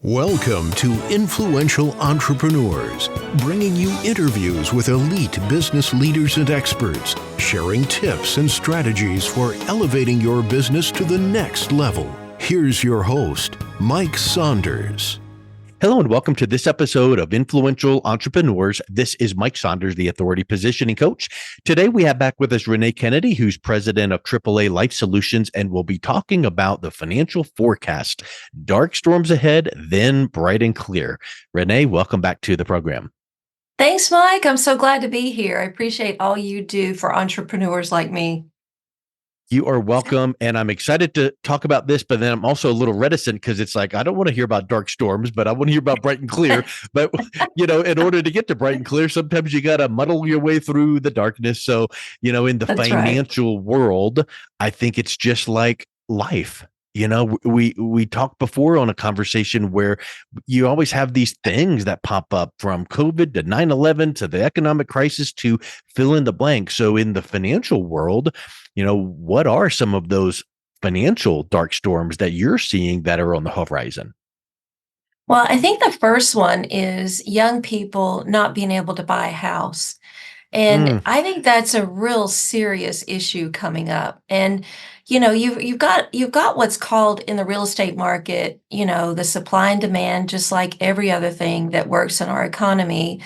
Welcome to Influential Entrepreneurs, bringing you interviews with elite business leaders and experts, sharing tips and strategies for elevating your business to the next level. Here's your host, Mike Saunders. Hello and welcome to this episode of Influential Entrepreneurs. This is Mike Saunders, the Authority Positioning Coach. Today we have back with us Renée Kennedy, who's president of AAA Life Solutions, and we'll be talking about the financial forecast. Dark storms ahead, then bright and clear. Renée, welcome back to the program. Thanks, Mike. I'm so glad to be here. I appreciate all you do for entrepreneurs like me. You are welcome, and I'm excited to talk about this, but then I'm also a little reticent because it's like, I don't want to hear about dark storms, but I want to hear about bright and clear. But, in order to get to bright and clear, sometimes you got to muddle your way through the darkness. So, in the That's financial world, I think it's just like life. We talked before on a conversation where you always have these things that pop up, from COVID to 9/11 to the economic crisis to fill in the blank. So in the financial world, what are some of those financial dark storms that you're seeing that are on the horizon? Well, I think the first one is young people not being able to buy a house. And Mm, I think that's a real serious issue coming up. And you've got what's called in the real estate market, the supply and demand, just like every other thing that works in our economy.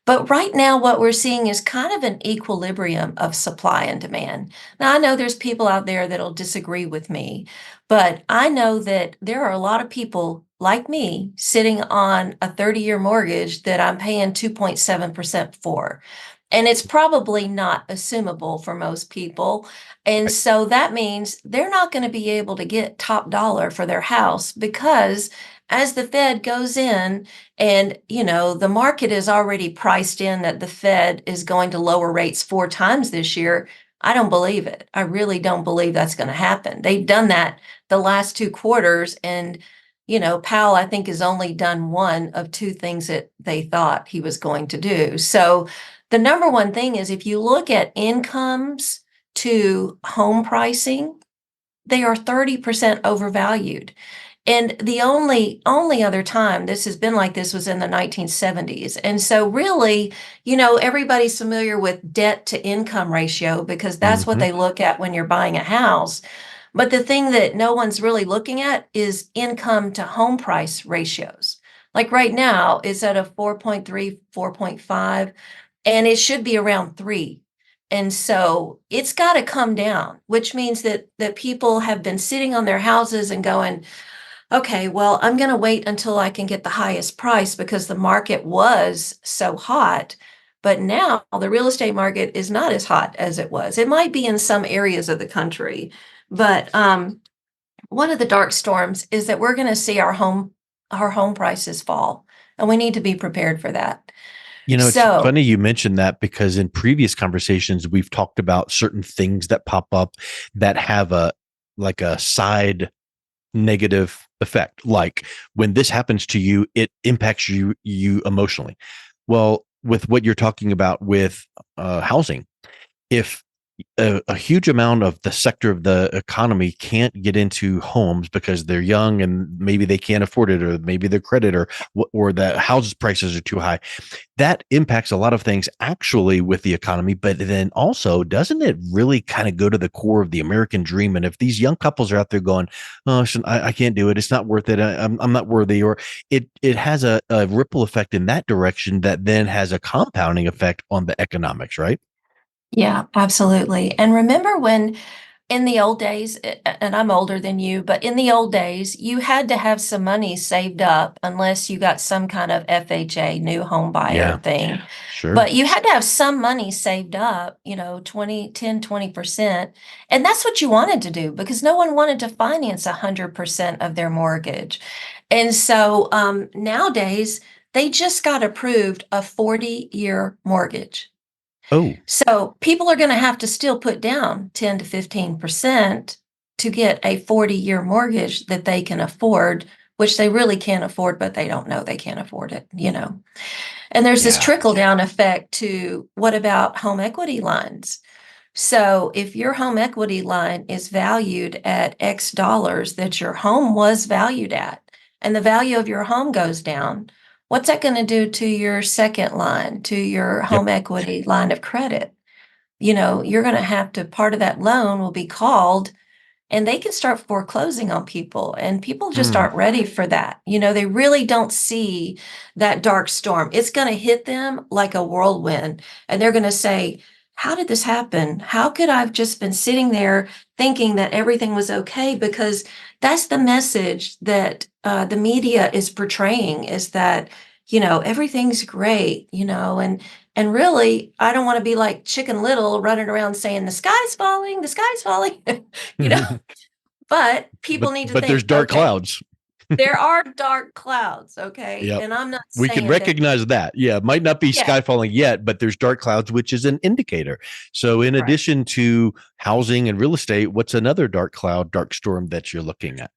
But right now, what we're seeing is kind of an equilibrium of supply and demand. Now, I know there's people out there that'll disagree with me, but I know that there are a lot of people like me sitting on a 30-year mortgage that I'm paying 2.7% for. And it's probably not assumable for most people. And right. so that means they're not going to be able to get top dollar for their house because as the Fed goes in and, the market is already priced in that the Fed is going to lower rates 4 times this year. I don't believe it. I really don't believe that's going to happen. They've done that the last 2 quarters. And, Powell, I think, has only done one of two things that they thought he was going to do. So the number one thing is if you look at incomes to home pricing, they are 30% overvalued. And the only other time this has been like this was in the 1970s. And so really, everybody's familiar with debt to income ratio because that's what Mhm. they look at when you're buying a house. But the thing that no one's really looking at is income to home price ratios. Like right now, it's at a 4.3, 4.5, and it should be around 3. And so it's got to come down, which means that people have been sitting on their houses and going, okay, well, I'm going to wait until I can get the highest price because the market was so hot. But now the real estate market is not as hot as it was. It might be in some areas of the country, but one of the dark storms is that we're going to see our home prices fall, and we need to be prepared for that. It's So, funny you mentioned that because in previous conversations, we've talked about certain things that pop up that have a side negative effect. Like when this happens to you, it impacts you emotionally. Well, with what you're talking about with housing, if a huge amount of the sector of the economy can't get into homes because they're young and maybe they can't afford it, or maybe their credit or the houses prices are too high, that impacts a lot of things actually with the economy. But then also, doesn't it really kind of go to the core of the American dream? And if these young couples are out there going, oh, I can't do it, it's not worth it, I'm not worthy, or it has a ripple effect in that direction that then has a compounding effect on the economics, right? yeah, absolutely. And remember when in the old days, and I'm older than you, but in the old days, you had to have some money saved up unless you got some kind of FHA, new home buyer Yeah, thing. sure. But you had to have some money saved up, 20%. And that's what you wanted to do because no one wanted to finance 100% of their mortgage. And so nowadays, they just got approved a 40-year mortgage. Oh, So people are going to have to still put down 10 to 15% to get a 40-year mortgage that they can afford, which they really can't afford, but they don't know they can't afford it. And there's this yeah. trickle down effect to what about home equity lines? So if your home equity line is valued at X dollars that your home was valued at, and the value of your home goes down, what's that going to do to your second line, to your Yep. home equity line of credit? You're going to have to, part of that loan will be called, and they can start foreclosing on people, and people just Mm. aren't ready for that. They really don't see that dark storm. It's going to hit them like a whirlwind, and they're going to say, how did this happen? How could I've just been sitting there thinking that everything was okay? Because that's the message that the media is portraying, is that everything's great, and really, I don't want to be like Chicken Little running around saying the sky's falling, you know, but people need to But there's think, dark okay, clouds. there are dark clouds, okay? Yep. And I'm not We can saying that, recognize that. Yeah, it might not be yeah, sky falling yet, but there's dark clouds, which is an indicator. So, in right. addition to housing and real estate, what's another dark cloud, dark storm that you're looking at?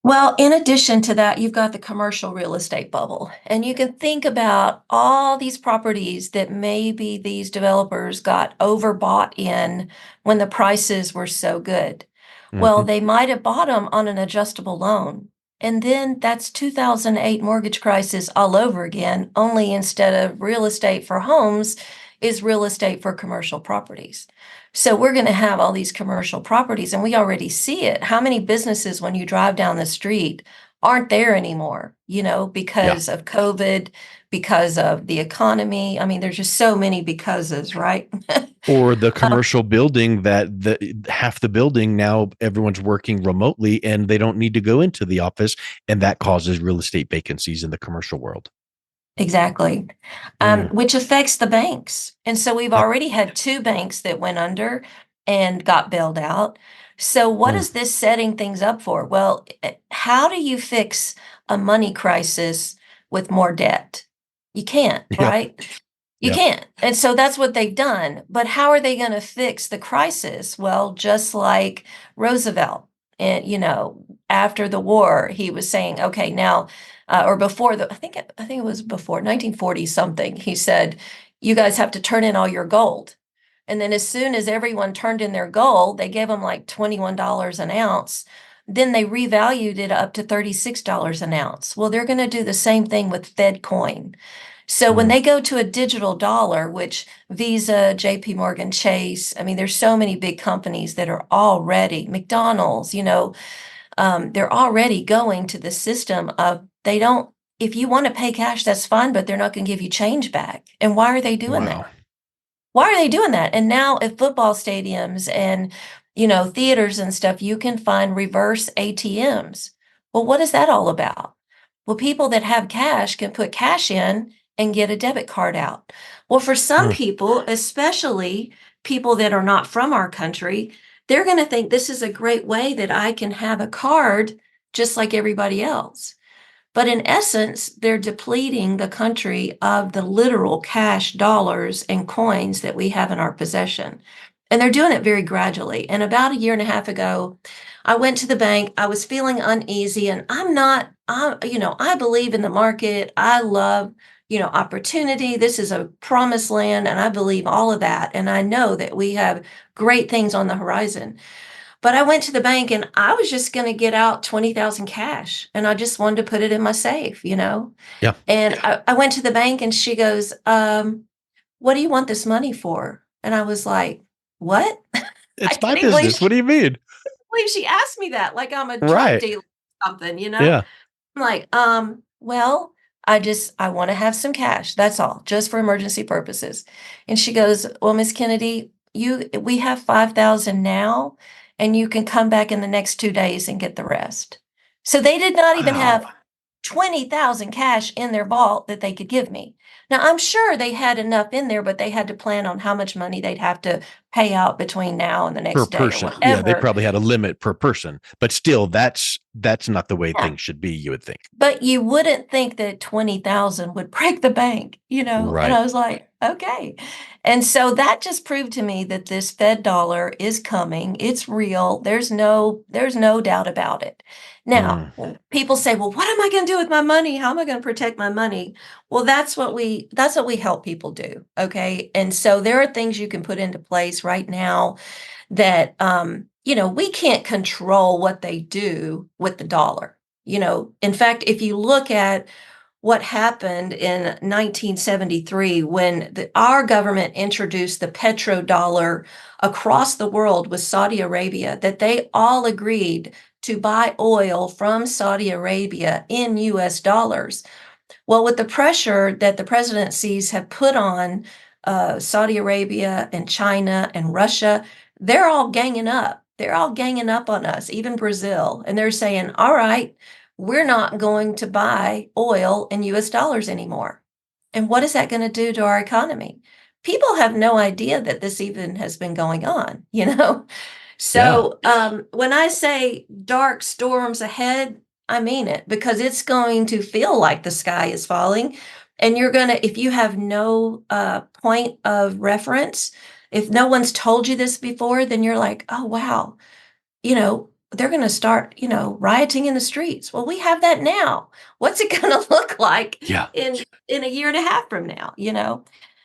Well, in addition to that, you've got the commercial real estate bubble. And you can think about all these properties that maybe these developers got overbought in when the prices were so good. Well, Mhm. they might have bought them on an adjustable loan. And then that's 2008 mortgage crisis all over again, only instead of real estate for homes is real estate for commercial properties. So we're going to have all these commercial properties, and we already see it. How many businesses, when you drive down the street, aren't there anymore, Yeah. because of COVID, because of the economy? I mean, there's just so many becauses, right? Or the commercial building that half the building now everyone's working remotely and they don't need to go into the office, and that causes real estate vacancies in the commercial world. Exactly. Mm. Which affects the banks. And so we've Yep. already had two banks that went under and got bailed out. So what Mm. is this setting things up for? Well, how do you fix a money crisis with more debt? You can't, Yep. right? You Yep. can't. And so that's what they've done. But how are they going to fix the crisis? Well, just like Roosevelt, and after the war, he was saying, okay, now or before I think it was before 1940 something. He said, "You guys have to turn in all your gold." And then as soon as everyone turned in their gold, they gave them like $21 an ounce. Then they revalued it up to $36 an ounce. Well, they're going to do the same thing with Fed coin. So when Mm. they go to a digital dollar, which Visa, JP Morgan Chase, I mean, there's so many big companies that are already, McDonald's, they're already going to the system of, they don't, if you want to pay cash, that's fine, but they're not going to give you change back. And why are they doing Wow. that? Why are they doing that? And now at football stadiums and, theaters and stuff, you can find reverse ATMs. Well, what is that all about? Well, people that have cash can put cash in and get a debit card out. Well, for some Mm. people, especially people that are not from our country, they're going to think this is a great way that I can have a card just like everybody else. But in essence, they're depleting the country of the literal cash dollars and coins that we have in our possession. And they're doing it very gradually. And about a year and a half ago, I went to the bank. I was feeling uneasy, and I believe in the market. I love, opportunity. This is a promised land, and I believe all of that. And I know that we have great things on the horizon. But I went to the bank and I was just going to get out 20,000 cash, and I just wanted to put it in my safe. Yeah. And I went to the bank and she goes, what do you want this money for? And I was like, what? I It's my couldn't believe business. What do you mean? she asked me that, like I'm a drug Right. dealer or something. Yeah. I'm like, well, I want to have some cash. That's all, just for emergency purposes. And she goes, well, Miss Kennedy, we have 5,000 now, and you can come back in the next 2 days and get the rest. So they did not even Wow. have 20,000 cash in their vault that they could give me. Now, I'm sure they had enough in there, but they had to plan on how much money they'd have to pay out between now and the Per next day or person. Yeah, they whatever. probably had a limit per person, but still that's not the way Yeah. things should be, you would think. But you wouldn't think that 20,000 would break the bank. And Right. I was like, okay. And so that just proved to me that this Fed dollar is coming. It's real. There's no doubt about it. Now, Mm. people say, well, what am I going to do with my money? How am I going to protect my money? Well, that's what we help people do. Okay. And so there are things you can put into place right now that we can't control what they do with the dollar. In fact, if you look at what happened in 1973 when our government introduced the petrodollar across the world with Saudi Arabia, that they all agreed to buy oil from Saudi Arabia in US dollars. Well, with the pressure that the presidencies have put on Saudi Arabia and China and Russia, they're all ganging up. They're all ganging up on us, even Brazil. And they're saying, all right, we're not going to buy oil in US dollars anymore. And what is that going to do to our economy? People have no idea that this even has been going on, Yeah. So when I say dark storms ahead, I mean it, because it's going to feel like the sky is falling. And if you have no point of reference, if no one's told you this before, then you're like, oh, wow, they're going to start, rioting in the streets. Well, we have that now. What's it going to look like Yeah. in a year and a half from now?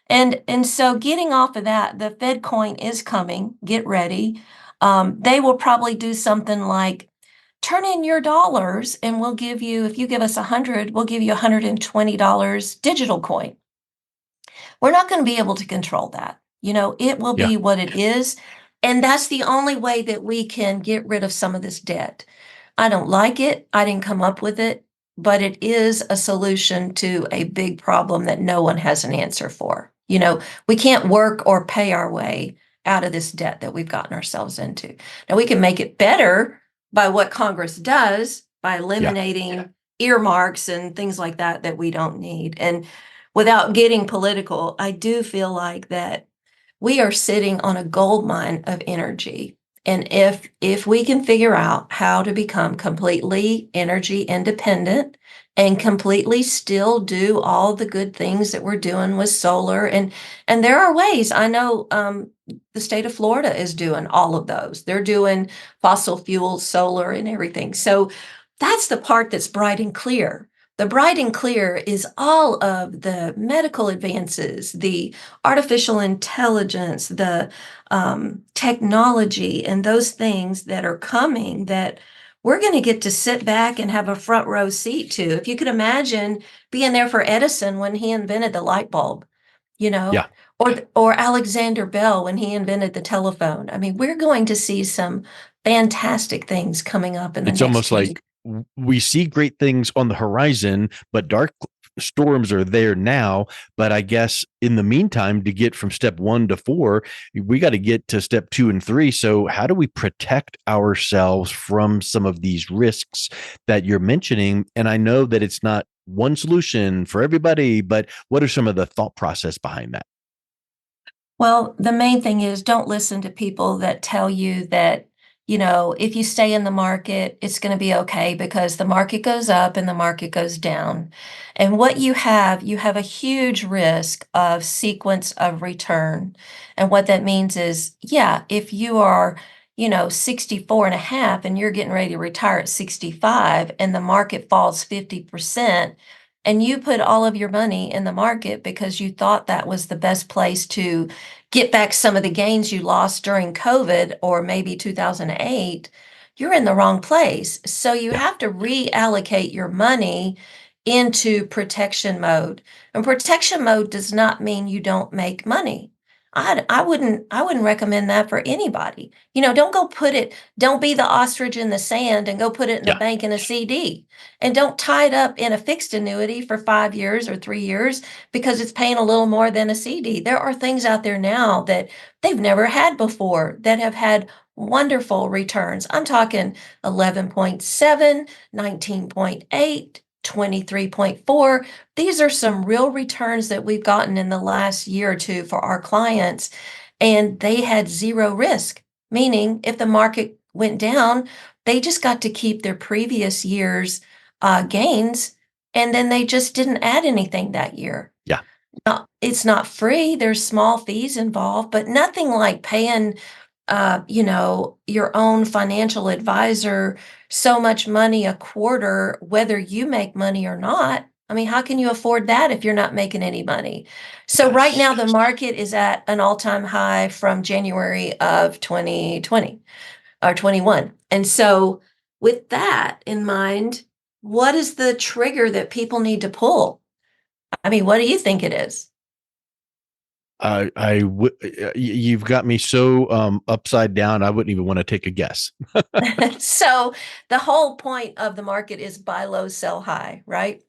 And so getting off of that, the Fed coin is coming. Get ready. They will probably do something like turn in your dollars and we'll give you, if you give us 100, we'll give you $120 digital coin. We're not going to be able to control that. It will Yeah. be what it is. And that's the only way that we can get rid of some of this debt. I don't like it. I didn't come up with it, but it is a solution to a big problem that no one has an answer for. We can't work or pay our way out of this debt that we've gotten ourselves into. Now, we can make it better by what Congress does by eliminating earmarks and things like that we don't need. And without getting political, I do feel like that we are sitting on a gold mine of energy. And if we can figure out how to become completely energy independent and completely still do all the good things that we're doing with solar, and there are ways. I know the state of Florida is doing all of those. They're doing fossil fuel, solar, and everything. So that's the part that's bright and clear. The bright and clear is all of the medical advances, the artificial intelligence, the technology, and those things that are coming that we're going to get to sit back and have a front row seat to. If you could imagine being there for Edison when he invented the light bulb, you know, Yeah. or Alexander Bell when he invented the telephone. I mean, we're going to see some fantastic things coming up in the It's next almost 20. like we see great things on the horizon, but dark storms are there now. But I guess in the meantime, to get from step 1 to 4, we got to get to step 2 and 3. So how do we protect ourselves from some of these risks that you're mentioning? And I know that it's not one solution for everybody, but what are some of the thought process behind that? Well, the main thing is don't listen to people that tell you that, if you stay in the market, it's going to be okay because the market goes up and the market goes down. And what you have a huge risk of sequence of return. And what that means is, yeah, if you are, 64 and a half and you're getting ready to retire at 65 and the market falls 50%, and you put all of your money in the market because you thought that was the best place to get back some of the gains you lost during COVID or maybe 2008, you're in the wrong place. So you Yeah. have to reallocate your money into protection mode. And protection mode does not mean you don't make money. I wouldn't recommend that for anybody. Don't be the ostrich in the sand and go put it in the Yeah. bank in a CD. And don't tie it up in a fixed annuity for 5 years or 3 years because it's paying a little more than a CD. There are things out there now that they've never had before that have had wonderful returns. I'm talking 11.7, 19.8, 23.4. These are some real returns that we've gotten in the last year or two for our clients, and they had zero risk, meaning if the market went down, they just got to keep their previous year's gains, and then they just didn't add anything that year. Yeah. Now, it's not free. There's small fees involved, but nothing like paying, your own financial advisor so much money a quarter, whether you make money or not. I mean, how can you afford that if you're not making any money? So right Yes. now, the market is at an all-time high from January of 2020 or 21. And so with that in mind, what is the trigger that people need to pull? I mean, what do you think it is? You've got me so upside down. I wouldn't even want to take a guess. So the whole point of the market is buy low, sell high, right?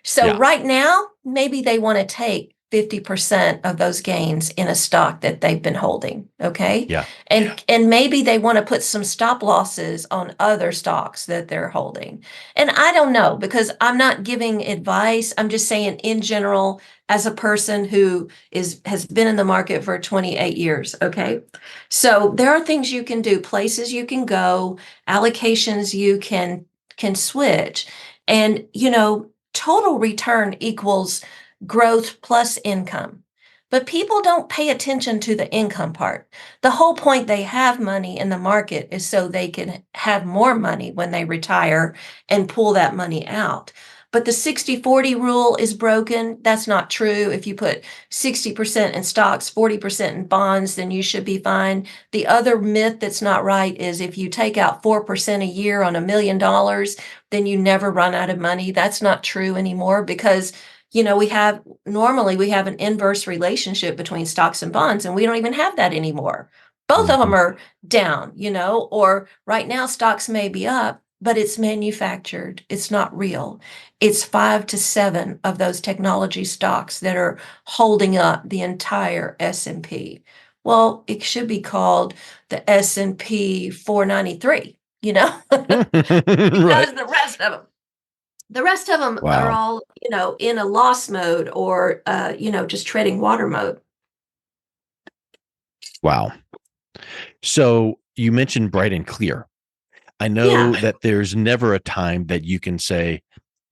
So Yeah. right now, maybe they want to take 50% of those gains in a stock that they've been holding, okay? Yeah. And maybe they want to put some stop losses on other stocks that they're holding. And I don't know, because I'm not giving advice. I'm just saying in general, as a person who has been in the market for 28 years, okay? So there are things you can do, places you can go, allocations you can switch. And total return equals growth plus income. But people don't pay attention to the income part. The whole point they have money in the market is so they can have more money when they retire and pull that money out. But the 60-40 rule is broken. That's not true. If you put 60% in stocks, 40% in bonds, then you should be fine. The other myth that's not right is if you take out 4% a year on $1 million, then you never run out of money. That's not true anymore, because we have an inverse relationship between stocks and bonds, and we don't even have that anymore. Both of them Mhm. are down, or right now stocks may be up, but it's manufactured. It's not real. It's 5 to 7 of those technology stocks that are holding up the entire S&P. Well, it should be called the S&P 493, Right. because the rest of them are Wow. all, in a loss mode, or, just treading water mode. Wow. So you mentioned bright and clear. I Yeah. know that there's never a time that you can say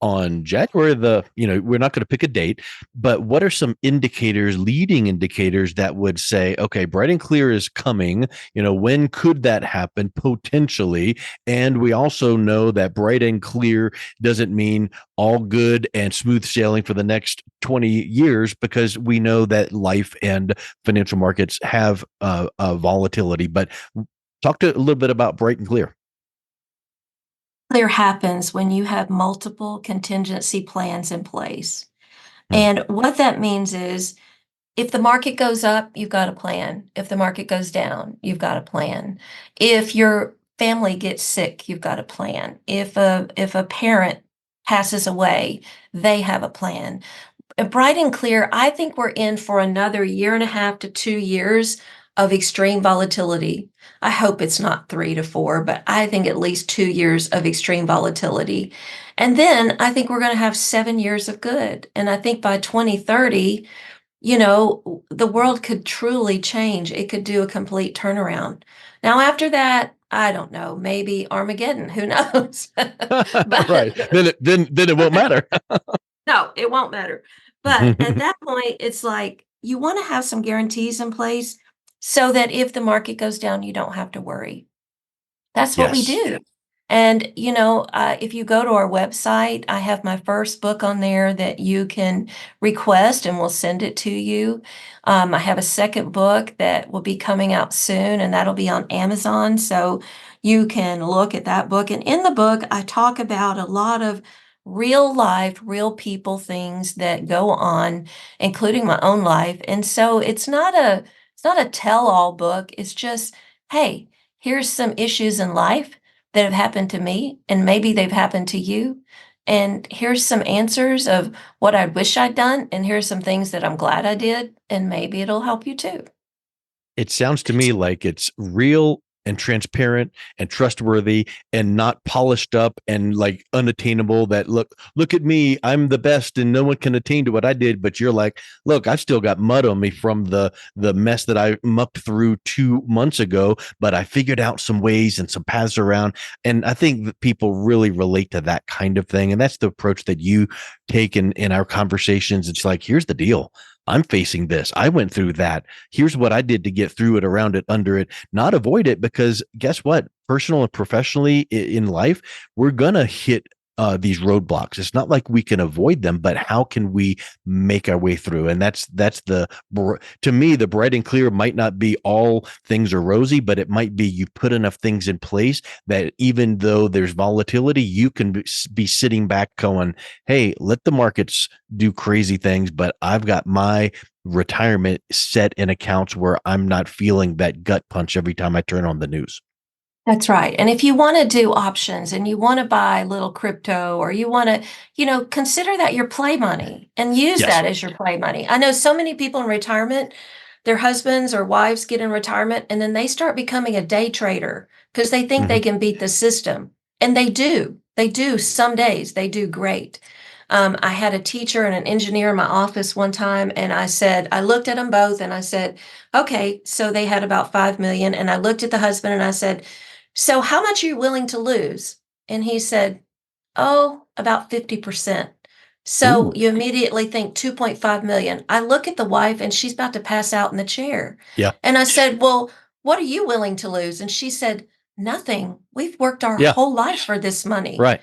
on January we're not going to pick a date, but what are some indicators, leading indicators that would say, okay, bright and clear is coming? When could that happen potentially? And we also know that bright and clear doesn't mean all good and smooth sailing for the next 20 years, because we know that life and financial markets have volatility. But talk to a little bit about bright and clear. Clear happens when you have multiple contingency plans in place. Hmm. And what that means is, if the market goes up, you've got a plan. If the market goes down, you've got a plan. If your family gets sick, you've got a plan. If a parent passes away, they have a plan. Bright and clear, I think we're in for another year and a half to 2 years of extreme volatility. I hope it's not 3 to 4, but I think at least 2 years of extreme volatility. And then I think we're going to have 7 years of good. And I think by 2030, the world could truly change. It could do a complete turnaround. Now, after that, I don't know, maybe Armageddon, who knows? Right. But Then it won't matter. no, it won't matter. But at that point, it's like you want to have some guarantees in place so that if the market goes down, you don't have to worry. That's what we Yes. do. And, if you go to our website, I have my first book on there that you can request and we'll send it to you. I have a second book that will be coming out soon, and that'll be on Amazon. So you can look at that book. And in the book, I talk about a lot of real life, real people things that go on, including my own life. And so it's not a tell-all book. It's just, hey, here's some issues in life that have happened to me, and maybe they've happened to you. And here's some answers of what I wish I'd done, and here's some things that I'm glad I did, and maybe it'll help you too. It sounds to me like it's real and transparent and trustworthy and not polished up and like unattainable, that look at me, I'm the best and no one can attain to what I did. But you're like, look, I've still got mud on me from the mess that I mucked through 2 months ago, but I figured out some ways and some paths around. And I think that people really relate to that kind of thing. And that's the approach that you take in our conversations. It's like, here's the deal. I'm facing this. I went through that. Here's what I did to get through it, around it, under it, not avoid it. Because guess what? Personal and professionally in life, we're going to hit these roadblocks. It's not like we can avoid them, but how can we make our way through? And that's to me, the bright and clear might not be all things are rosy, but it might be you put enough things in place that even though there's volatility, you can be sitting back going, hey, let the markets do crazy things, but I've got my retirement set in accounts where I'm not feeling that gut punch every time I turn on the news. That's right. And if you want to do options and you want to buy little crypto, or you want to, consider that your play money and use Yes. that as your play money. I know so many people in retirement, their husbands or wives get in retirement and then they start becoming a day trader because they think they can beat the system. And they do. They do. Some days they do great. I had a teacher and an engineer in my office one time, and I looked at them both and I said, okay, so they had about 5 million. And I looked at the husband and I said, so how much are you willing to lose? And he said, oh, about 50%. So Ooh. you immediately think 2.5 million. I look at the wife and she's about to pass out in the chair. Yeah. And I said, well, what are you willing to lose? And she said, nothing. We've worked our Yeah. whole life for this money. Right.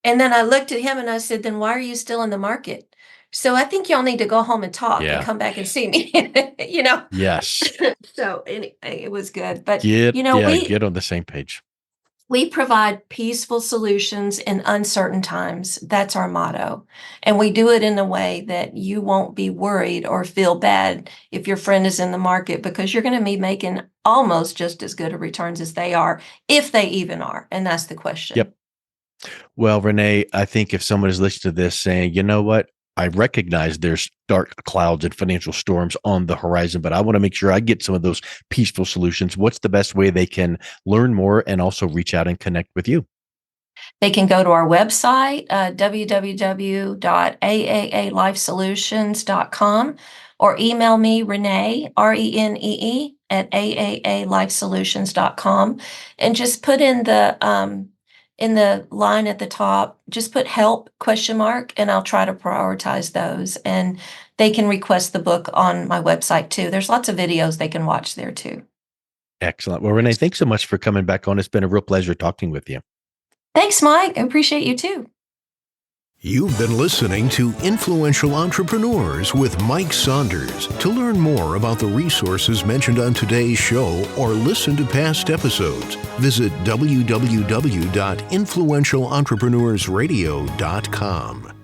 And then I looked at him and I said, then why are you still in the market? So I think y'all need to go home and talk and come back and see me, Yes. So anyway, it was good. But, Get on the same page. we provide peaceful solutions in uncertain times. That's our motto. And we do it in a way that you won't be worried or feel bad if your friend is in the market, because you're going to be making almost just as good of returns as they are, if they even are. And that's the question. Yep. Well, Renee, I think if someone is listening to this saying, you know what, I recognize there's dark clouds and financial storms on the horizon, but I want to make sure I get some of those peaceful solutions. What's the best way they can learn more and also reach out and connect with you? They can go to our website, www.aaalifesolutions.com, or email me, Renee, Renee, at aaalifesolutions.com, and just put in the line at the top, just put help ? And I'll try to prioritize those. And they can request the book on my website too. There's lots of videos they can watch there too. Excellent. Well, Renee, thanks so much for coming back on. It's been a real pleasure talking with you. Thanks, Mike. I appreciate you too. You've been listening to Influential Entrepreneurs with Mike Saunders. To learn more about the resources mentioned on today's show or listen to past episodes, visit www.influentialentrepreneurssradio.com.